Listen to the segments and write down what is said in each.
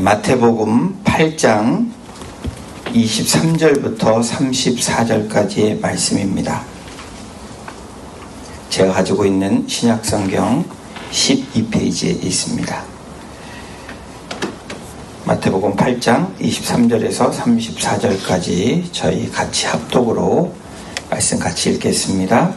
마태복음 8장 23절부터 34절까지의 말씀입니다. 제가 가지고 있는 신약성경 12페이지에 있습니다. 마태복음 8장 23절에서 34절까지 저희 같이 합독으로 말씀 같이 읽겠습니다.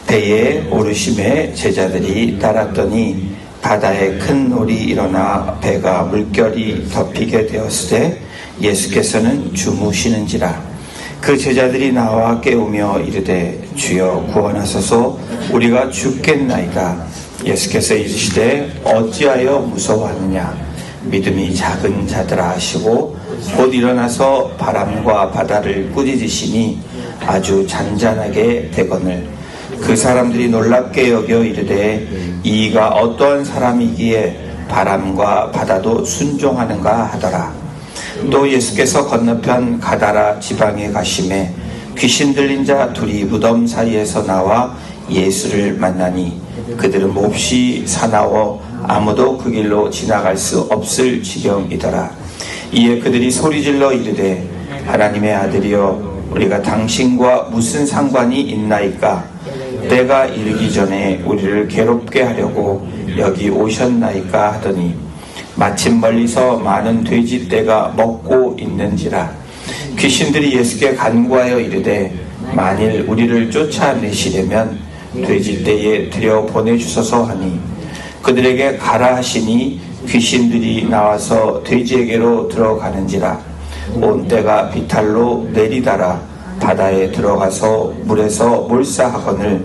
배에 오르심에 제자들이 따랐더니 바다에 큰 놀이 일어나 배가 물결이 덮이게 되었으되 예수께서는 주무시는지라. 그 제자들이 나와 깨우며 이르되 주여 구원하소서 우리가 죽겠나이다. 예수께서 이르시되 어찌하여 무서워하느냐. 믿음이 작은 자들아 하시고 곧 일어나서 바람과 바다를 꾸짖으시니 아주 잔잔하게 되거늘 그 사람들이 놀랍게 여겨 이르되 이가 어떠한 사람이기에 바람과 바다도 순종하는가 하더라. 또 예수께서 건너편 가다라 지방에 가심에 귀신 들린 자 둘이 무덤 사이에서 나와 예수를 만나니 그들은 몹시 사나워 아무도 그 길로 지나갈 수 없을 지경이더라. 이에 그들이 소리질러 이르되 하나님의 아들이여 우리가 당신과 무슨 상관이 있나이까. 때가 이르기 전에 우리를 괴롭게 하려고 여기 오셨나이까 하더니 마침 멀리서 많은 돼지떼가 먹고 있는지라. 귀신들이 예수께 간구하여 이르되 만일 우리를 쫓아내시려면 돼지떼에 들여보내주소서 하니 그들에게 가라 하시니 귀신들이 나와서 돼지에게로 들어가는지라. 온 떼가 비탈로 내리다라 바다에 들어가서 물에서 몰사하거늘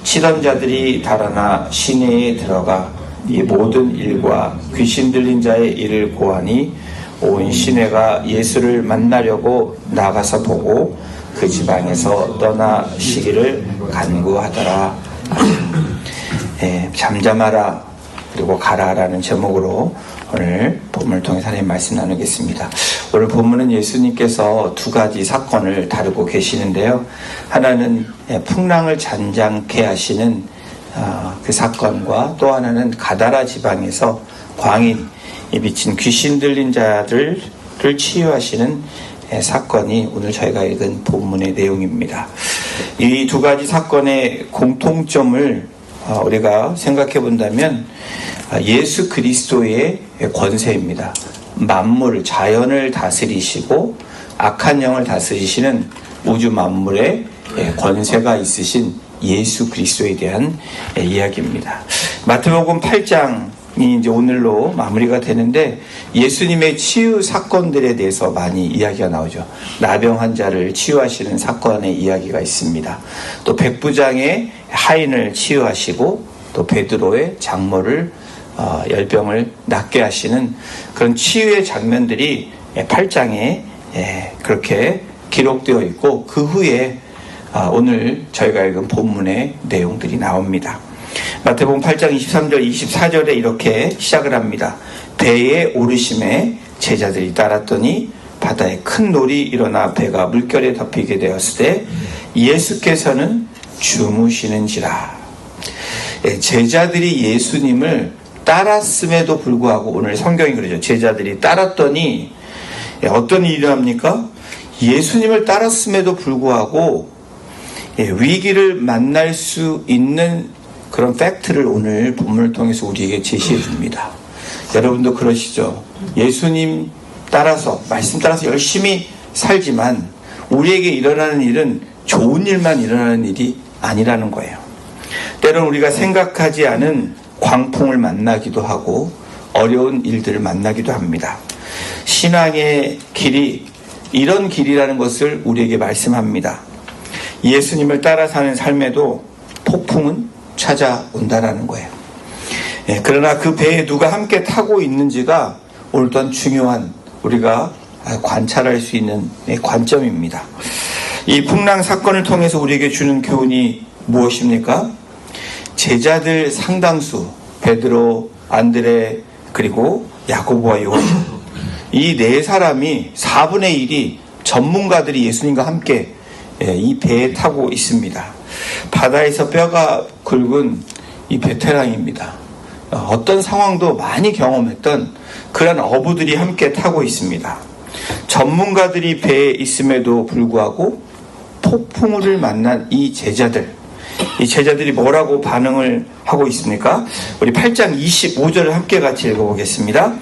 치던 자들이 달아나 시내에 들어가 이 모든 일과 귀신 들린 자의 일을 고하니 온 시내가 예수를 만나려고 나가서 보고 그 지방에서 떠나시기를 간구하더라. 잠잠하라 그리고 가라라는 제목으로 오늘 본문을 통해서 하나님 말씀 나누겠습니다. 오늘 본문은 예수님께서 두 가지 사건을 다루고 계시는데요. 하나는 풍랑을 잔잔케 하시는 그 사건과 또 하나는 가다라 지방에서 광인에 미친 귀신 들린 자들을 치유하시는 사건이 오늘 저희가 읽은 본문의 내용입니다. 이 두 가지 사건의 공통점을 우리가 생각해 본다면 예수 그리스도의 권세입니다. 만물, 자연을 다스리시고 악한 영을 다스리시는 우주 만물의 권세가 있으신 예수 그리스도에 대한 이야기입니다. 마태복음 8장이 이제 오늘로 마무리가 되는데 예수님의 치유 사건들에 대해서 많이 이야기가 나오죠. 나병 환자를 치유하시는 사건의 이야기가 있습니다. 또 백부장의 하인을 치유하시고 또 베드로의 장모를 열병을 낫게 하시는 그런 치유의 장면들이 8장에 그렇게 기록되어 있고 그 후에 오늘 저희가 읽은 본문의 내용들이 나옵니다. 마태복음 8장 23절 24절에 이렇게 시작을 합니다. 배에 오르심에 제자들이 따랐더니 바다에 큰 놀이 일어나 배가 물결에 덮이게 되었을 때 예수께서는 주무시는지라. 제자들이 예수님을 따랐음에도 불구하고 오늘 성경이 그러죠. 제자들이 따랐더니 어떤 일이 일어납니까? 예수님을 따랐음에도 불구하고 위기를 만날 수 있는 그런 팩트를 오늘 본문을 통해서 우리에게 제시해 줍니다. 여러분도 그러시죠? 예수님 따라서 말씀 따라서 열심히 살지만 우리에게 일어나는 일은 좋은 일만 일어나는 일이 아니라는 거예요. 때로는 우리가 생각하지 않은 광풍을 만나기도 하고 어려운 일들을 만나기도 합니다. 신앙의 길이 이런 길이라는 것을 우리에게 말씀합니다. 예수님을 따라 사는 삶에도 폭풍은 찾아온다라는 거예요. 그러나 그 배에 누가 함께 타고 있는지가 오늘 또한 중요한 우리가 관찰할 수 있는 관점입니다. 이 풍랑 사건을 통해서 우리에게 주는 교훈이 무엇입니까? 제자들 상당수 베드로, 안드레 그리고 야고보와 요한 이 네 사람이 4분의 1이 전문가들이 예수님과 함께 이 배에 타고 있습니다. 바다에서 뼈가 굵은 이 베테랑입니다. 어떤 상황도 많이 경험했던 그런 어부들이 함께 타고 있습니다. 전문가들이 배에 있음에도 불구하고 폭풍우를 만난 이 제자들이 뭐라고 반응을 하고 있습니까? 우리 8장 25절을 함께 같이 읽어보겠습니다.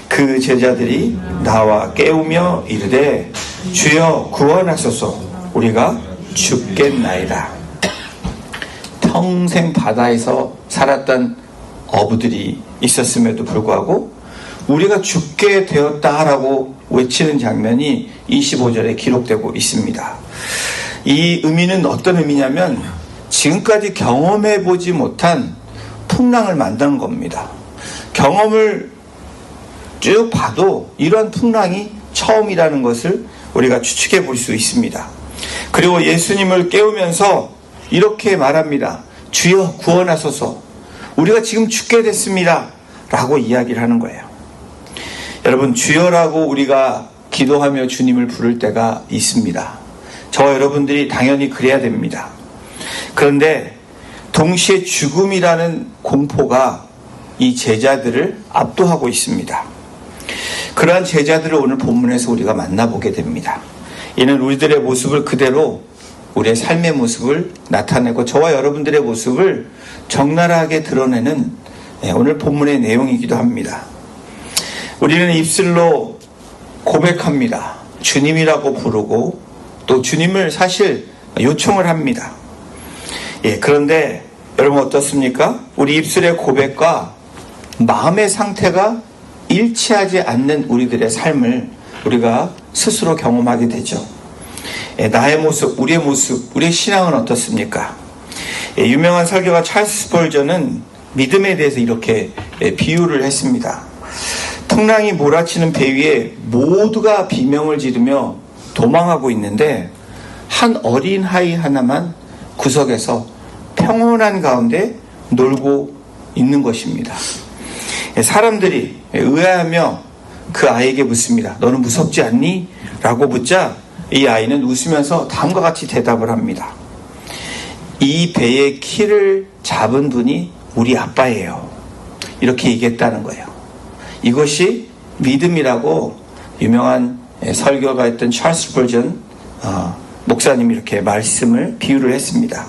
그 제자들이 나와 깨우며 이르되 주여 구원하소서 우리가 죽겠나이다. 평생 바다에서 살았던 어부들이 있었음에도 불구하고 우리가 죽게 되었다라고 외치는 장면이 25절에 기록되고 있습니다. 이 의미는 어떤 의미냐면 지금까지 경험해보지 못한 풍랑을 만드는 겁니다. 경험을 쭉 봐도 이런 풍랑이 처음이라는 것을 우리가 추측해 볼 수 있습니다. 그리고 예수님을 깨우면서 이렇게 말합니다. 주여 구원하소서 우리가 지금 죽게 됐습니다 라고 이야기를 하는 거예요. 여러분, 주여라고 우리가 기도하며 주님을 부를 때가 있습니다. 저와 여러분들이 당연히 그래야 됩니다. 그런데 동시에 죽음이라는 공포가 이 제자들을 압도하고 있습니다. 그러한 제자들을 오늘 본문에서 우리가 만나보게 됩니다. 이는 우리들의 모습을 그대로 우리의 삶의 모습을 나타내고 저와 여러분들의 모습을 적나라하게 드러내는 오늘 본문의 내용이기도 합니다. 우리는 입술로 고백합니다. 주님이라고 부르고 또 주님을 사실 요청을 합니다. 그런데 여러분 어떻습니까? 우리 입술의 고백과 마음의 상태가 일치하지 않는 우리들의 삶을 우리가 스스로 경험하게 되죠. 나의 모습, 우리의 신앙은 어떻습니까? 유명한 설교가 찰스 스펄전은 믿음에 대해서 이렇게 비유를 했습니다. 풍랑이 몰아치는 배 위에 모두가 비명을 지르며 도망하고 있는데 한 어린 아이 하나만 구석에서 평온한 가운데 놀고 있는 것입니다. 사람들이 의아하며 그 아이에게 묻습니다. 너는 무섭지 않니? 라고 묻자 이 아이는 웃으면서 다음과 같이 대답을 합니다. 이 배의 키를 잡은 분이 우리 아빠예요. 이렇게 얘기했다는 거예요. 이것이 믿음이라고 유명한 설교가였던 찰스 스펄전 목사님이 이렇게 비유를 했습니다.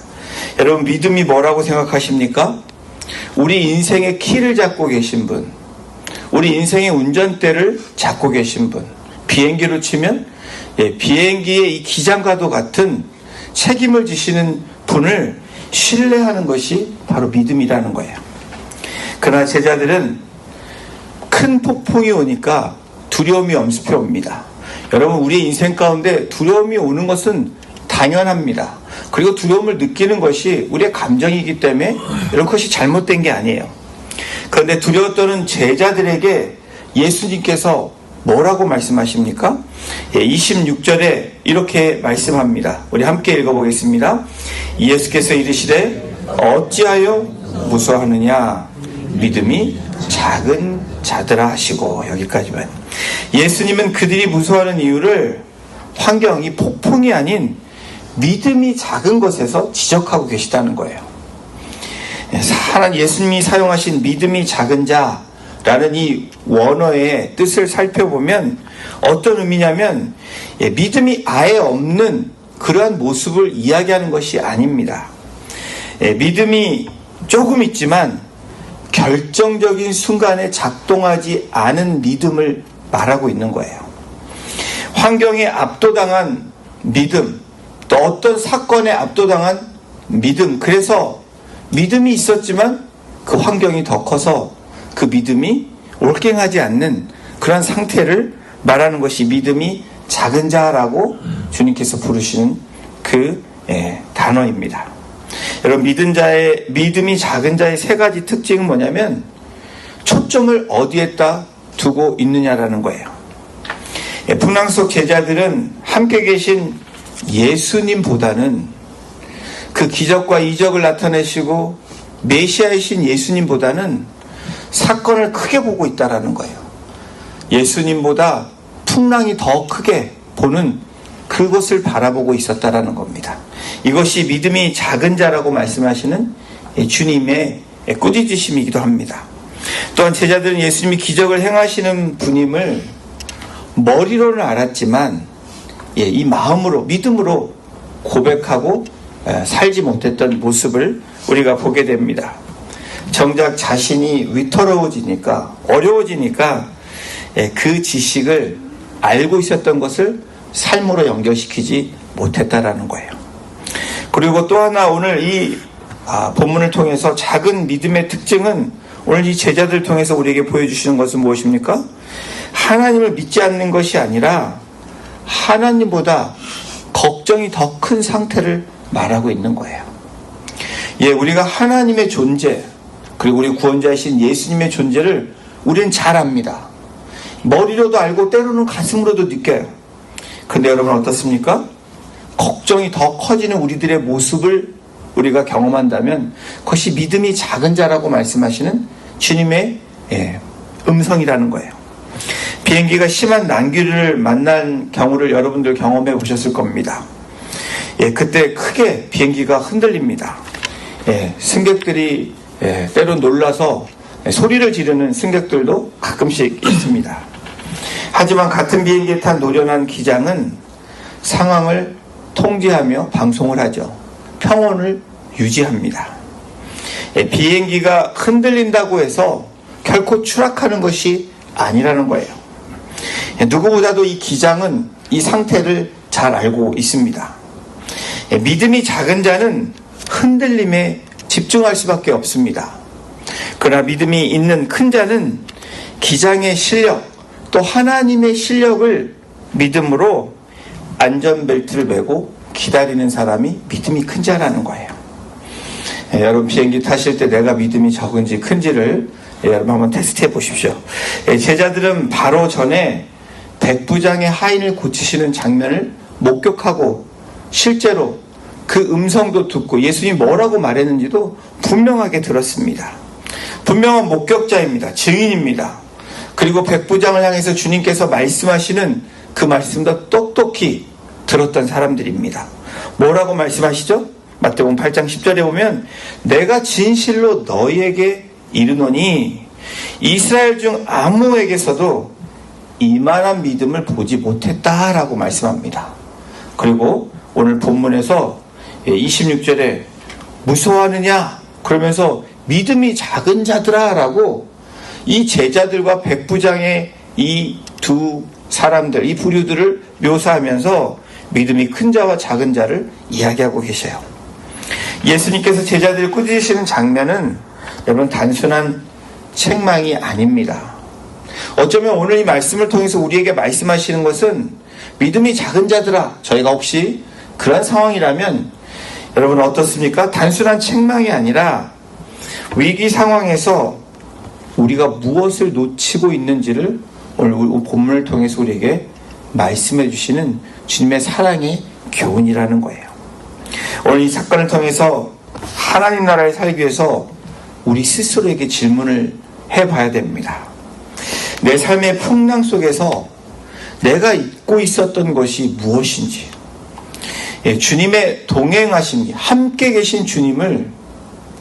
여러분, 믿음이 뭐라고 생각하십니까? 우리 인생의 키를 잡고 계신 분, 우리 인생의 운전대를 잡고 계신 분, 비행기로 치면 비행기의 이 기장과도 같은 책임을 지시는 분을 신뢰하는 것이 바로 믿음이라는 거예요. 그러나 제자들은 큰 폭풍이 오니까 두려움이 엄습해 옵니다. 여러분, 우리의 인생 가운데 두려움이 오는 것은 당연합니다. 그리고 두려움을 느끼는 것이 우리의 감정이기 때문에 이런 것이 잘못된 게 아니에요. 그런데 두려워 떠는 제자들에게 예수님께서 뭐라고 말씀하십니까? 26절에 이렇게 말씀합니다. 우리 함께 읽어보겠습니다. 예수께서 이르시되 어찌하여 무서워하느냐? 믿음이 작은 자들아 하시고, 여기까지만. 예수님은 그들이 무서워하는 이유를 환경이 폭풍이 아닌 믿음이 작은 것에서 지적하고 계시다는 거예요. 예수님이 사용하신 믿음이 작은 자라는 이 원어의 뜻을 살펴보면 어떤 의미냐면 믿음이 아예 없는 그러한 모습을 이야기하는 것이 아닙니다. 믿음이 조금 있지만 결정적인 순간에 작동하지 않은 믿음을 말하고 있는 거예요. 환경에 압도당한 믿음, 또 어떤 사건에 압도당한 믿음, 그래서 믿음이 있었지만 그 환경이 더 커서 그 믿음이 올갱하지 않는 그런 상태를 말하는 것이 믿음이 작은 자라고 주님께서 부르시는 그 단어입니다. 여러분, 믿음이 작은 자의 세 가지 특징은 뭐냐면 초점을 어디에다 두고 있느냐라는 거예요. 풍랑 속 제자들은 함께 계신 예수님보다는 그 기적과 이적을 나타내시고 메시아이신 예수님보다는 사건을 크게 보고 있다라는 거예요. 예수님보다 풍랑이 더 크게 보는 그것을 바라보고 있었다라는 겁니다. 이것이 믿음이 작은 자라고 말씀하시는 주님의 꾸짖으심이기도 합니다. 또한 제자들은 예수님이 기적을 행하시는 분임을 머리로는 알았지만 이 마음으로, 믿음으로 고백하고 살지 못했던 모습을 우리가 보게 됩니다. 정작 자신이 위태로워지니까, 어려워지니까 그 지식을 알고 있었던 것을 삶으로 연결시키지 못했다라는 거예요. 그리고 또 하나 오늘 이 본문을 통해서 작은 믿음의 특징은 오늘 이 제자들을 통해서 우리에게 보여주시는 것은 무엇입니까? 하나님을 믿지 않는 것이 아니라 하나님보다 걱정이 더 큰 상태를 말하고 있는 거예요. 우리가 하나님의 존재, 그리고 우리 구원자이신 예수님의 존재를 우리는 잘 압니다. 머리로도 알고 때로는 가슴으로도 느껴요. 근데 여러분 어떻습니까? 걱정이 더 커지는 우리들의 모습을 우리가 경험한다면 그것이 믿음이 작은 자라고 말씀하시는 주님의 음성이라는 거예요. 비행기가 심한 난기를 만난 경우를 여러분들 경험해 보셨을 겁니다. 그때 크게 비행기가 흔들립니다. 승객들이 때론 놀라서 소리를 지르는 승객들도 가끔씩 있습니다. 하지만 같은 비행기에 탄 노련한 기장은 상황을 통제하며 방송을 하죠. 평온을 유지합니다. 비행기가 흔들린다고 해서 결코 추락하는 것이 아니라는 거예요. 누구보다도 이 기장은 이 상태를 잘 알고 있습니다. 믿음이 작은 자는 흔들림에 집중할 수밖에 없습니다. 그러나 믿음이 있는 큰 자는 기장의 실력, 또 하나님의 실력을 믿음으로 안전벨트를 매고 기다리는 사람이 믿음이 큰 자라는 거예요. 여러분 비행기 타실 때 내가 믿음이 적은지 큰지를 여러분 한번 테스트해 보십시오. 제자들은 바로 전에 백부장의 하인을 고치시는 장면을 목격하고 실제로 그 음성도 듣고 예수님이 뭐라고 말했는지도 분명하게 들었습니다. 분명한 목격자입니다. 증인입니다. 그리고 백부장을 향해서 주님께서 말씀하시는 그 말씀도 똑똑히 들었던 사람들입니다. 뭐라고 말씀하시죠? 마태복음 8장 10절에 보면 내가 진실로 너희에게 이르노니 이스라엘 중 아무에게서도 이만한 믿음을 보지 못했다라고 말씀합니다. 그리고 오늘 본문에서 26절에 무서워하느냐 그러면서 믿음이 작은 자들아 라고 이 제자들과 백부장의 이 두 사람들, 이 부류들을 묘사하면서 믿음이 큰 자와 작은 자를 이야기하고 계셔요. 예수님께서 제자들을 꾸짖으시는 장면은 여러분 단순한 책망이 아닙니다. 어쩌면 오늘 이 말씀을 통해서 우리에게 말씀하시는 것은 믿음이 작은 자들아, 저희가 혹시 그런 상황이라면 여러분 어떻습니까? 단순한 책망이 아니라 위기 상황에서 우리가 무엇을 놓치고 있는지를 오늘 본문을 통해서 우리에게 말씀해 주시는 주님의 사랑의 교훈이라는 거예요. 오늘 이 사건을 통해서 하나님 나라에 살기 위해서 우리 스스로에게 질문을 해봐야 됩니다. 내 삶의 풍랑 속에서 내가 잊고 있었던 것이 무엇인지, 주님의 동행하심이, 함께 계신 주님을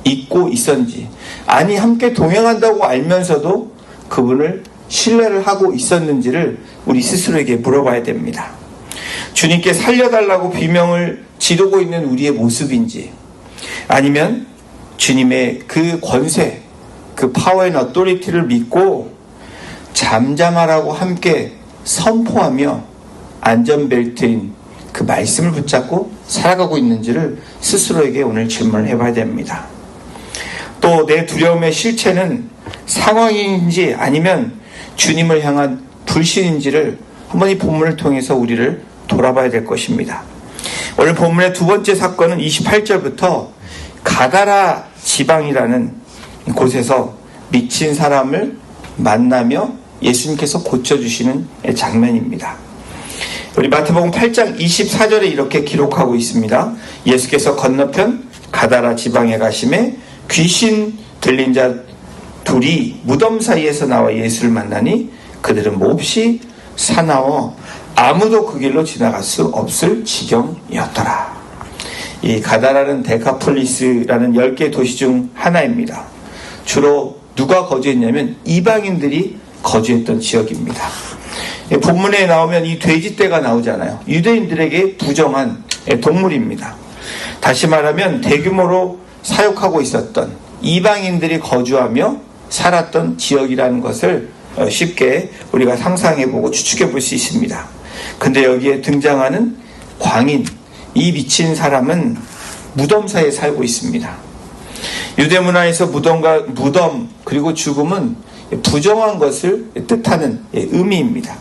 잊고 있었는지, 아니 함께 동행한다고 알면서도 그분을 신뢰를 하고 있었는지를 우리 스스로에게 물어봐야 됩니다. 주님께 살려달라고 비명을 지르고 있는 우리의 모습인지, 아니면 주님의 그 권세, 그 파워 앤 어토리티를 믿고 잠잠하라고 함께 선포하며 안전벨트인 그 말씀을 붙잡고 살아가고 있는지를 스스로에게 오늘 질문을 해봐야 됩니다. 또 내 두려움의 실체는 상황인지 아니면 주님을 향한 불신인지를 한번 이 본문을 통해서 우리를 돌아봐야 될 것입니다. 오늘 본문의 두 번째 사건은 28절부터 가다라 지방이라는 곳에서 미친 사람을 만나며 예수님께서 고쳐주시는 장면입니다. 우리 마태복음 8장 24절에 이렇게 기록하고 있습니다. 예수께서 건너편 가다라 지방에 가심에 귀신 들린 자 둘이 무덤 사이에서 나와 예수를 만나니 그들은 몹시 사나워 아무도 그 길로 지나갈 수 없을 지경이었더라. 이 가다라는 데카폴리스라는 10개 도시 중 하나입니다. 주로 누가 거주했냐면 이방인들이 거주했던 지역입니다. 본문에 나오면 이 돼지떼가 나오잖아요. 유대인들에게 부정한 동물입니다. 다시 말하면 대규모로 사육하고 있었던 이방인들이 거주하며 살았던 지역이라는 것을 쉽게 우리가 상상해보고 추측해볼 수 있습니다. 근데 여기에 등장하는 광인, 이 미친 사람은 무덤 사이에 살고 있습니다. 유대 문화에서 무덤 그리고 죽음은 부정한 것을 뜻하는 의미입니다.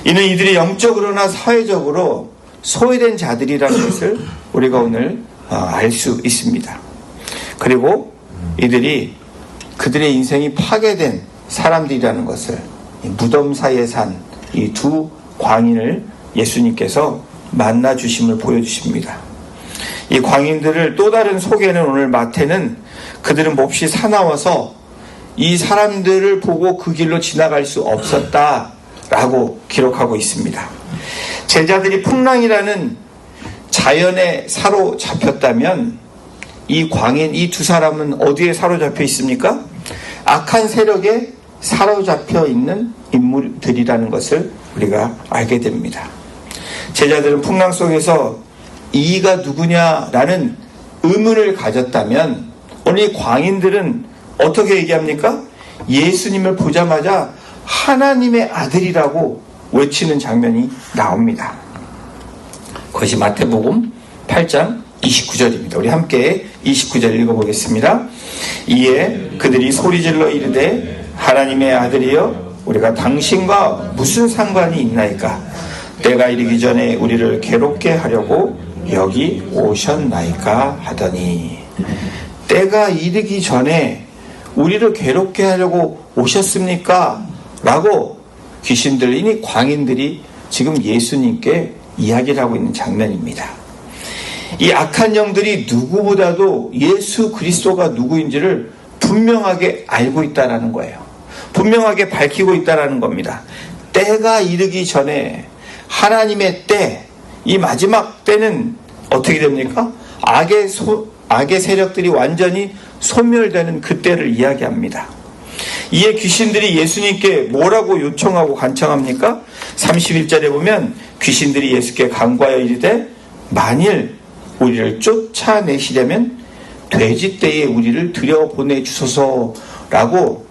이는 이들이 영적으로나 사회적으로 소외된 자들이라는 것을 우리가 오늘 알 수 있습니다. 그리고 이들이 그들의 인생이 파괴된 사람들이라는 것을 무덤 사이에 산 이 두 광인을 예수님께서 만나 주심을 보여주십니다. 이 광인들을 또 다른 소개는 오늘 마태는 그들은 몹시 사나워서 이 사람들을 보고 그 길로 지나갈 수 없었다라고 기록하고 있습니다. 제자들이 풍랑이라는 자연에 사로잡혔다면 이 광인, 이 두 사람은 어디에 사로잡혀 있습니까? 악한 세력에 사로잡혀 있는 인물들이라는 것을 우리가 알게 됩니다. 제자들은 풍랑 속에서 이가 누구냐라는 의문을 가졌다면 오늘 이 광인들은 어떻게 얘기합니까? 예수님을 보자마자 하나님의 아들이라고 외치는 장면이 나옵니다. 그것이 마태복음 8장 29절입니다. 우리 함께 29절 읽어보겠습니다. 이에 그들이 소리질러 이르되 하나님의 아들이여 우리가 당신과 무슨 상관이 있나이까? 때가 이르기 전에 우리를 괴롭게 하려고 여기 오셨나이까 하더니, 때가 이르기 전에 우리를 괴롭게 하려고 오셨습니까? 라고 귀신들, 이니 광인들이 지금 예수님께 이야기를 하고 있는 장면입니다. 이 악한 영들이 누구보다도 예수 그리스도가 누구인지를 분명하게 알고 있다는 거예요. 분명하게 밝히고 있다는 겁니다. 때가 이르기 전에 하나님의 때, 이 마지막 때는 어떻게 됩니까? 악의 세력들이 완전히 소멸되는 그 때를 이야기합니다. 이에 귀신들이 예수님께 뭐라고 요청하고 간청합니까? 31절에 보면 귀신들이 예수께 간구하여 이르되 만일 우리를 쫓아내시려면 돼지떼에 우리를 들여보내주소서라고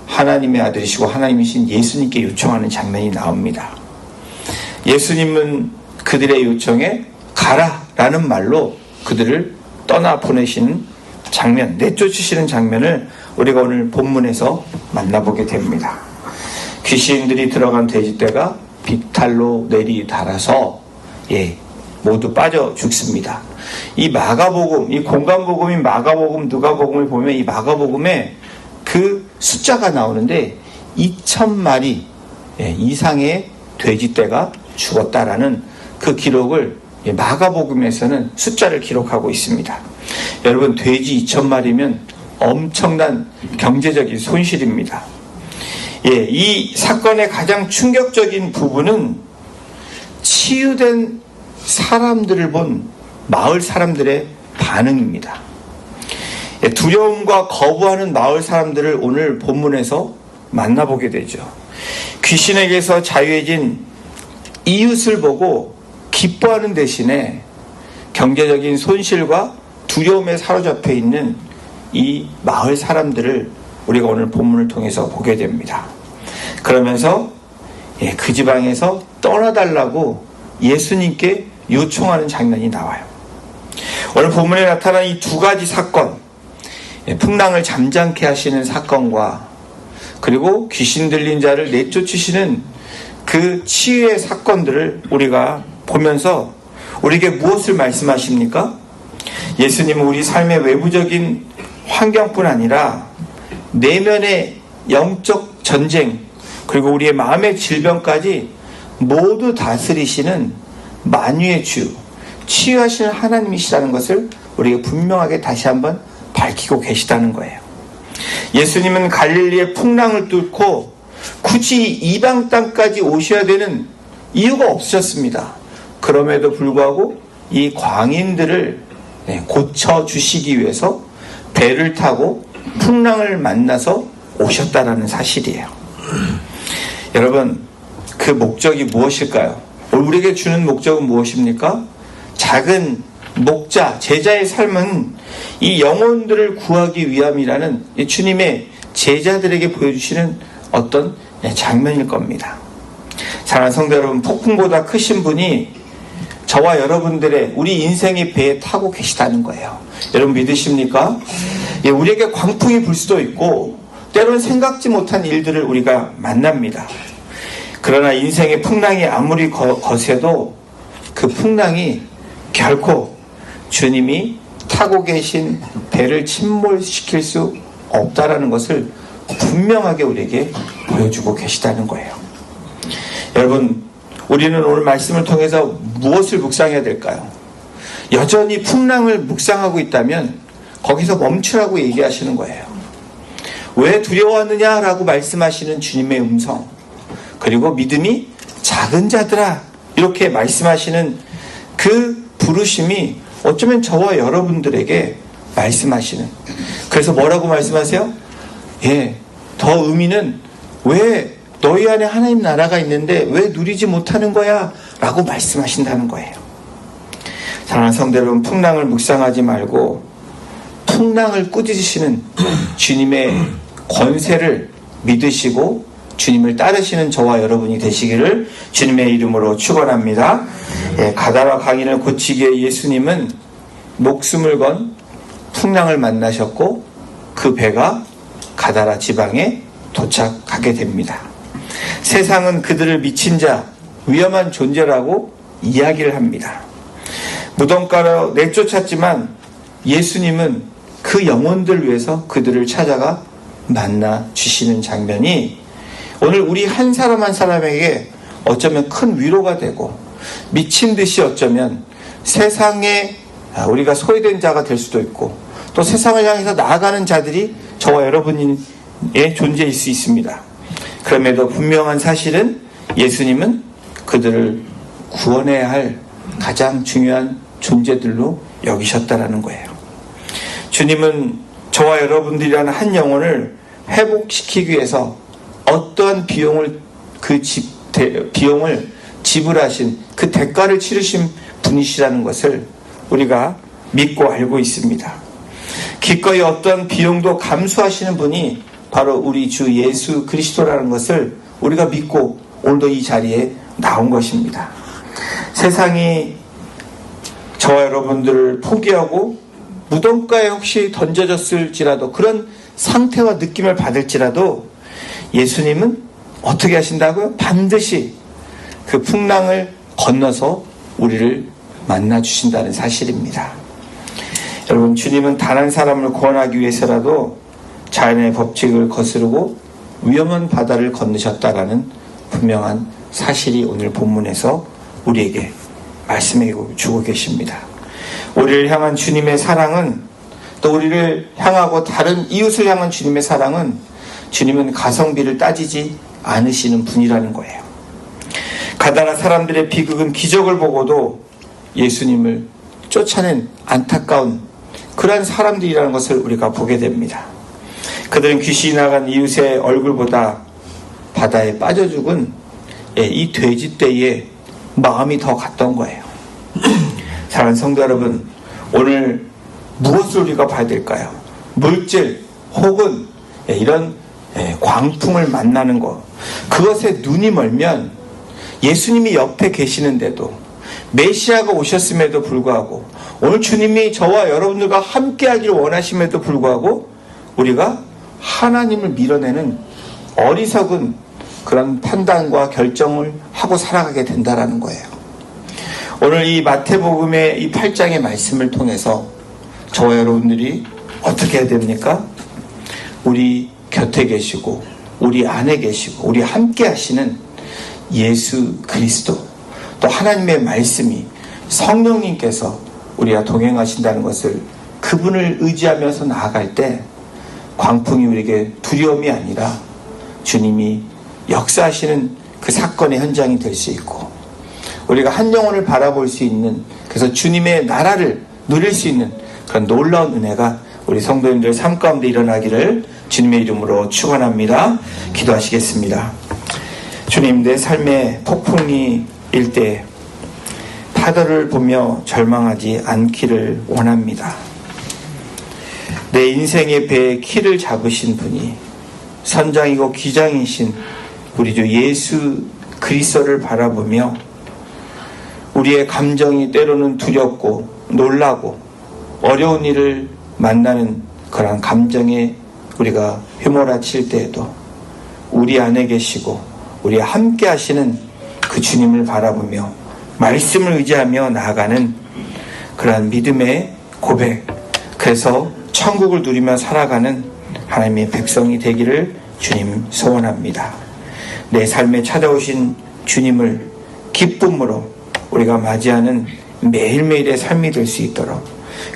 하나님의 아들이시고 하나님이신 예수님께 요청하는 장면이 나옵니다. 예수님은 그들의 요청에 가라라는 말로 그들을 떠나보내시는 장면, 내쫓으시는 장면을 우리가 오늘 본문에서 만나보게 됩니다. 귀신들이 들어간 돼지떼가 비탈로 내리달아서 모두 빠져 죽습니다. 이 마가복음, 이 공간복음인 마가복음, 누가복음을 보면 이 마가복음에 그 숫자가 나오는데 2,000마리 이상의 돼지떼가 죽었다라는 그 기록을 마가복음에서는 숫자를 기록하고 있습니다. 여러분, 돼지 2,000마리면 엄청난 경제적인 손실입니다. 이 사건의 가장 충격적인 부분은 치유된 사람들을 본 마을 사람들의 반응입니다. 두려움과 거부하는 마을 사람들을 오늘 본문에서 만나보게 되죠. 귀신에게서 자유해진 이웃을 보고 기뻐하는 대신에 경제적인 손실과 두려움에 사로잡혀 있는 이 마을 사람들을 우리가 오늘 본문을 통해서 보게 됩니다. 그러면서 그 지방에서 떠나달라고 예수님께 요청하는 장면이 나와요. 오늘 본문에 나타난 이 두 가지 사건, 풍랑을 잠잠케 하시는 사건과 그리고 귀신 들린 자를 내쫓으시는 그 치유의 사건들을 우리가 보면서 우리에게 무엇을 말씀하십니까? 예수님은 우리 삶의 외부적인 환경뿐 아니라 내면의 영적 전쟁, 그리고 우리의 마음의 질병까지 모두 다스리시는 만유의 주, 치유하시는 하나님이시라는 것을 우리에게 분명하게 다시 한번 밝히고 계시다는 거예요. 예수님은 갈릴리의 풍랑을 뚫고 굳이 이방 땅까지 오셔야 되는 이유가 없으셨습니다. 그럼에도 불구하고 이 광인들을 고쳐주시기 위해서 배를 타고 풍랑을 만나서 오셨다라는 사실이에요. 여러분, 그 목적이 무엇일까요? 우리에게 주는 목적은 무엇입니까? 작은 목자, 제자의 삶은 이 영혼들을 구하기 위함이라는 주님의 제자들에게 보여주시는 어떤 장면일 겁니다. 사랑하는 성도 여러분, 폭풍보다 크신 분이 저와 여러분들의 우리 인생의 배에 타고 계시다는 거예요. 여러분 믿으십니까? 우리에게 광풍이 불 수도 있고 때로는 생각지 못한 일들을 우리가 만납니다. 그러나 인생의 풍랑이 아무리 거세도 그 풍랑이 결코 주님이 타고 계신 배를 침몰시킬 수 없다라는 것을 분명하게 우리에게 보여주고 계시다는 거예요. 여러분, 우리는 오늘 말씀을 통해서 무엇을 묵상해야 될까요? 여전히 풍랑을 묵상하고 있다면 거기서 멈추라고 얘기하시는 거예요. 왜 두려워하느냐라고 말씀하시는 주님의 음성, 그리고 믿음이 작은 자들아 이렇게 말씀하시는 그 부르심이 어쩌면 저와 여러분들에게 말씀하시는, 그래서 뭐라고 말씀하세요? 더 의미는 왜 너희 안에 하나님 나라가 있는데 왜 누리지 못하는 거야? 라고 말씀하신다는 거예요. 사랑하는 성도 여러분, 풍랑을 묵상하지 말고 풍랑을 꾸짖으시는 주님의 권세를 믿으시고 주님을 따르시는 저와 여러분이 되시기를 주님의 이름으로 축원합니다. 가다라 강인을 고치기에 예수님은 목숨을 건 풍랑을 만나셨고 그 배가 가다라 지방에 도착하게 됩니다. 세상은 그들을 미친 자, 위험한 존재라고 이야기를 합니다. 무덤가로 내쫓았지만 예수님은 그 영혼들 위해서 그들을 찾아가 만나 주시는 장면이 오늘 우리 한 사람 한 사람에게 어쩌면 큰 위로가 되고 미친 듯이 어쩌면 세상에 우리가 소외된 자가 될 수도 있고 또 세상을 향해서 나아가는 자들이 저와 여러분의 존재일 수 있습니다. 그럼에도 분명한 사실은 예수님은 그들을 구원해야 할 가장 중요한 존재들로 여기셨다라는 거예요. 주님은 저와 여러분들이라는 한 영혼을 회복시키기 위해서 어떠한 비용을 지불하신 그 대가를 치르신 분이시라는 것을 우리가 믿고 알고 있습니다. 기꺼이 어떤 비용도 감수하시는 분이 바로 우리 주 예수 그리스도라는 것을 우리가 믿고 오늘도 이 자리에 나온 것입니다. 세상이 저와 여러분들을 포기하고 무덤가에 혹시 던져졌을지라도 그런 상태와 느낌을 받을지라도 예수님은 어떻게 하신다고요? 반드시 그 풍랑을 건너서 우리를 만나 주신다는 사실입니다. 여러분, 주님은 단 한 사람을 구원하기 위해서라도 자연의 법칙을 거스르고 위험한 바다를 건너셨다라는 분명한 사실이 오늘 본문에서 우리에게 말씀해 주고 계십니다. 우리를 향한 주님의 사랑은, 또 우리를 향하고 다른 이웃을 향한 주님의 사랑은 주님은 가성비를 따지지 않으시는 분이라는 거예요. 가다라 사람들의 비극은 기적을 보고도 예수님을 쫓아낸 안타까운 그러한 사람들이라는 것을 우리가 보게 됩니다. 그들은 귀신이 나간 이웃의 얼굴보다 바다에 빠져 죽은 이 돼지떼의 마음이 더 갔던 거예요. 사랑하는 성도 여러분, 오늘 무엇을 우리가 봐야 될까요? 물질 혹은 이런 광풍을 만나는 것, 그것에 눈이 멀면 예수님이 옆에 계시는데도, 메시아가 오셨음에도 불구하고, 오늘 주님이 저와 여러분들과 함께하기를 원하심에도 불구하고 우리가 하나님을 밀어내는 어리석은 그런 판단과 결정을 하고 살아가게 된다라는 거예요. 오늘 이 마태복음의 이 8장의 말씀을 통해서 저와 여러분들이 어떻게 해야 됩니까? 우리 곁에 계시고 우리 안에 계시고 우리 함께 하시는 예수 그리스도, 또 하나님의 말씀이, 성령님께서 우리와 동행하신다는 것을, 그분을 의지하면서 나아갈 때 광풍이 우리에게 두려움이 아니라 주님이 역사하시는 그 사건의 현장이 될 수 있고, 우리가 한 영혼을 바라볼 수 있는, 그래서 주님의 나라를 누릴 수 있는 그런 놀라운 은혜가 우리 성도님들 삶 가운데 일어나기를 주님의 이름으로 축원합니다. 기도하시겠습니다. 주님, 내 삶에 폭풍이 일 때 파도를 보며 절망하지 않기를 원합니다. 내 인생의 배에 키를 잡으신 분이 선장이고 기장이신 우리 주 예수 그리스도를 바라보며 우리의 감정이 때로는 두렵고 놀라고 어려운 일을 만나는 그런 감정에 우리가 휘몰아칠 때에도 우리 안에 계시고 우리 함께 하시는 그 주님을 바라보며 말씀을 의지하며 나아가는 그러한 믿음의 고백, 그래서 천국을 누리며 살아가는 하나님의 백성이 되기를 주님 소원합니다. 내 삶에 찾아오신 주님을 기쁨으로 우리가 맞이하는 매일매일의 삶이 될 수 있도록,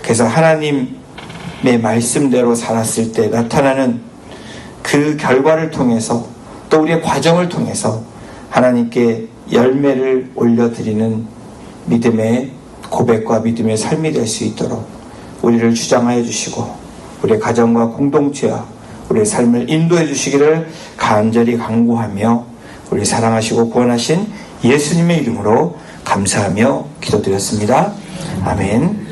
그래서 하나님의 말씀대로 살았을 때 나타나는 그 결과를 통해서 또 우리의 과정을 통해서 하나님께 열매를 올려드리는 믿음의 고백과 믿음의 삶이 될 수 있도록 우리를 주장하여 주시고 우리의 가정과 공동체와 우리의 삶을 인도해 주시기를 간절히 간구하며 우리 사랑하시고 구원하신 예수님의 이름으로 감사하며 기도드렸습니다. 아멘.